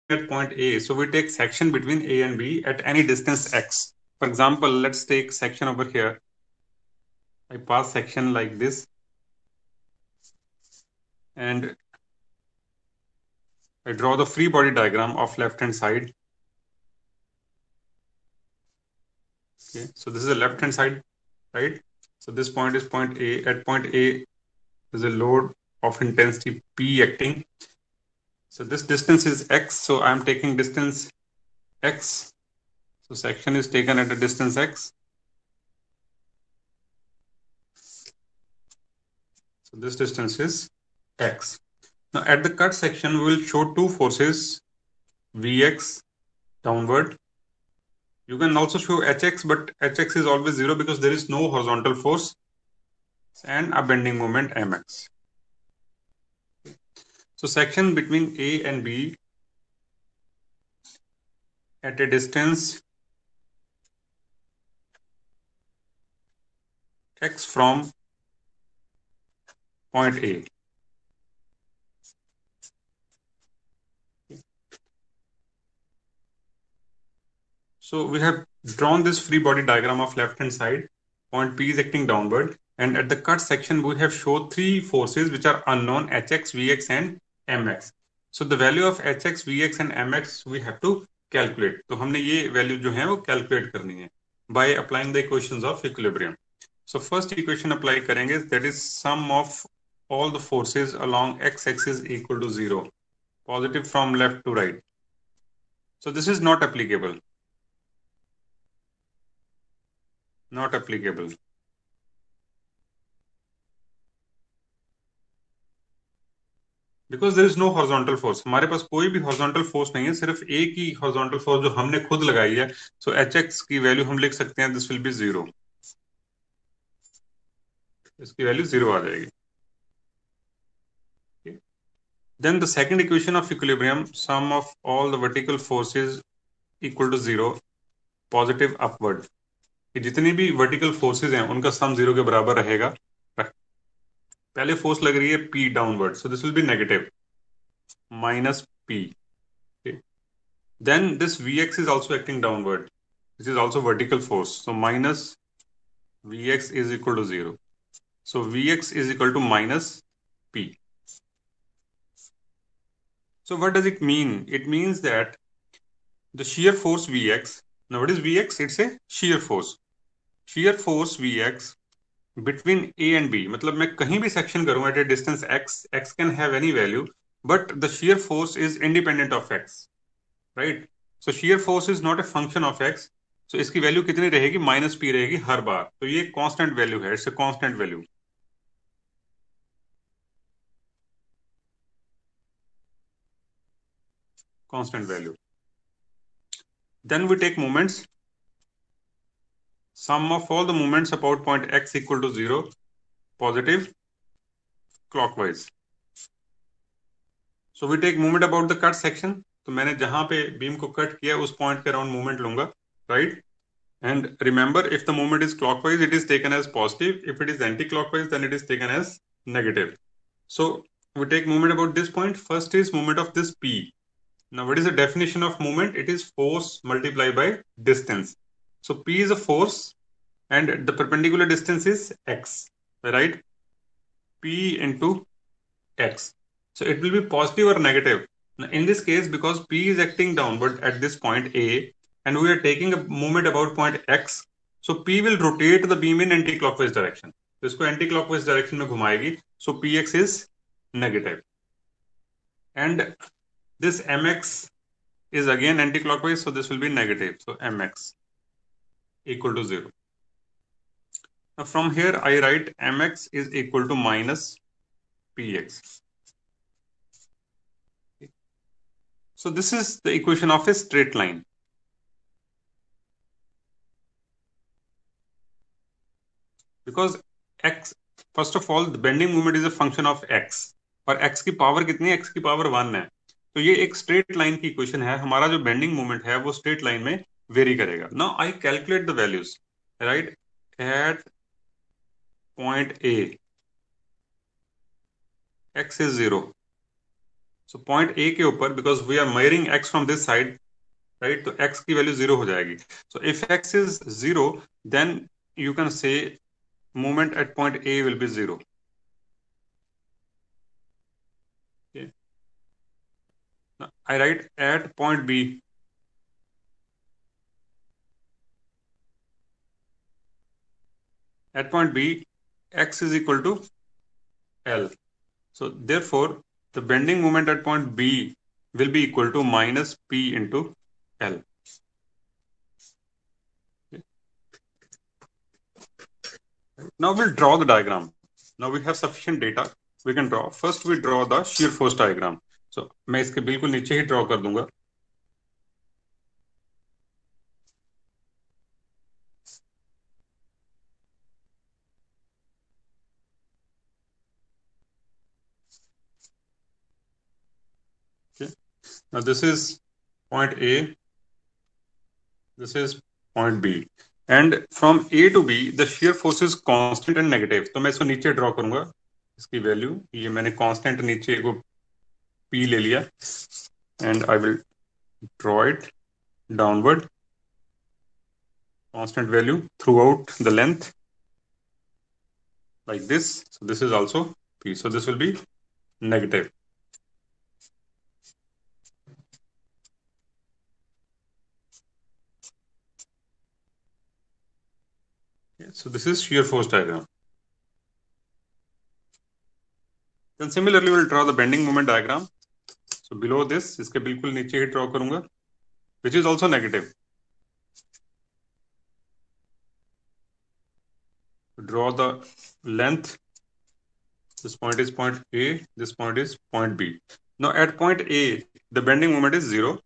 at point A, so we take section between A and B at any distance x. For example, let's take section over here. I pass section like this, and I draw the free body diagram of left hand side. Okay, so this is the left hand side, right? So this point is point A. At point A, there's a load of intensity P acting. So this distance is x, so I'm taking distance x. So section is taken at a distance x. So this distance is x. Now at the cut section, we will show two forces, Vx downward. You can also show Hx, but Hx is always zero because there is no horizontal force, and a bending moment Mx. So section between A and B at a distance x from point A. So we have drawn this free body diagram of left hand side. Point P is acting downward, and at the cut section we have shown three forces which are unknown, Hx, Vx and Mx. So the value of Hx, Vx and Mx we have to calculate. तो हमने ये value जो है वो calculate करनी है by applying the equations of equilibrium. So first equation apply करेंगे, that is sum of all the forces along x-axis equal to 0, positive from left to right. So this is not applicable. Not applicable. Because there is no horizontal force. हमारे पास कोई भी horizontal force नहीं है, सिर्फ एक ही horizontal force जो हमने खुद लगाई है. So hx की वैल्यू हम लिख सकते हैं, this will be 0. इसकी वैल्यू 0 आ जाएगी. Okay. Then the second equation of equilibrium, sum of all the vertical forces equal to 0, positive upward. कि जितनी भी vertical forces हैं उनका sum 0 के बराबर रहेगा. पहले force लग रही है P downward, so this will be negative minus P. Okay. Then this Vx is also acting downward. This is also vertical force, so minus Vx is equal to 0. So Vx is equal to minus P. So what does it mean? It means that the shear force Vx, now what is Vx? It's a shear force. Shear force Vx between A and B, मतलब मैं कहीं भी section करूं at a distance x, x can have any value, but the shear force is independent of x, right? So shear force is not a function of x. So इसकी value कितनी रहेगी? Minus P रहेगी हर बार. तो ये constant value है, it's a constant value. Constant value. Then we take moments. Sum of all the moments about point x equal to 0, positive clockwise. So we take moment about the cut section. तो मैंने जहां पे beam को cut किया उस point के around movement लूंगा, right? And remember, if the movement is clockwise, it is taken as positive. If it is anti-clockwise, then it is taken as negative. So we take movement about this point. First is movement of this P. Now, what is the definition of movement? It is force multiplied by distance. So P is a force, and the perpendicular distance is x, right? P into x. So it will be positive or negative. Now, in this case, because P is acting downward at this point A, and we are taking a movement about point x, so P will rotate the beam in anti-clockwise direction. तो इसको anti-clockwise direction में घुमाएगी. So Px is negative, and this Mx is again anti-clockwise, so this will be negative. So Mx equal to 0. Now from here I write Mx is equal to minus Px. So this is the equation of a straight line. Because x, first of all, the bending moment is a function of x, और x की power कितनी है? x की power 1 है. तो ये एक straight line की इक्वेशन है. हमारा जो बेंडिंग मोमेंट है वो स्ट्रेट लाइन में वेरी करेगा. Now I calculate the values, right? At point A x is 0, So point A के ऊपर, because we are measuring x from this side, right? तो x की वैल्यू 0 हो जाएगी. So if x is 0, then you can say moment at point A will be 0. Okay. Now I write at point B. At point B, x is equal to L. So therefore, the bending moment at point B will be equal to minus P into L. Okay. Now we'll draw the diagram. Now we have sufficient data. We can draw. First we draw the shear force diagram. So मैं इसके बिल्कुल नीचे ही draw कर दूंगा. Okay. Now this is point A. This is point B. And from A to B, the shear force is constant and negative. तो मैं इसको नीचे draw करूंगा. इसकी value ये मैंने constant नीचे को P ले लिया. And I will draw it downward, constant value throughout the length like this. So this is also P. So this will be negative. Okay, so this is shear force diagram. Then similarly we'll draw the bending moment diagram. So below this, इसके बिल्कुल नीचे ही draw करूंगा, which is also negative. Draw the length. This point is point A, this point is point B. Now at point A, the bending moment is 0,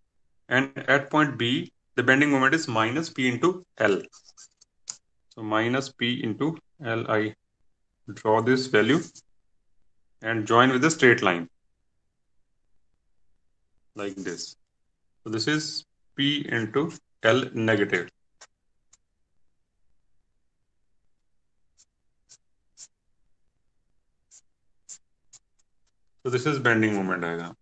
and at point B, the bending moment is minus P into L. So minus P into L, I draw this value and join with a straight line like this. So this is P into L negative. So this is bending moment diagram.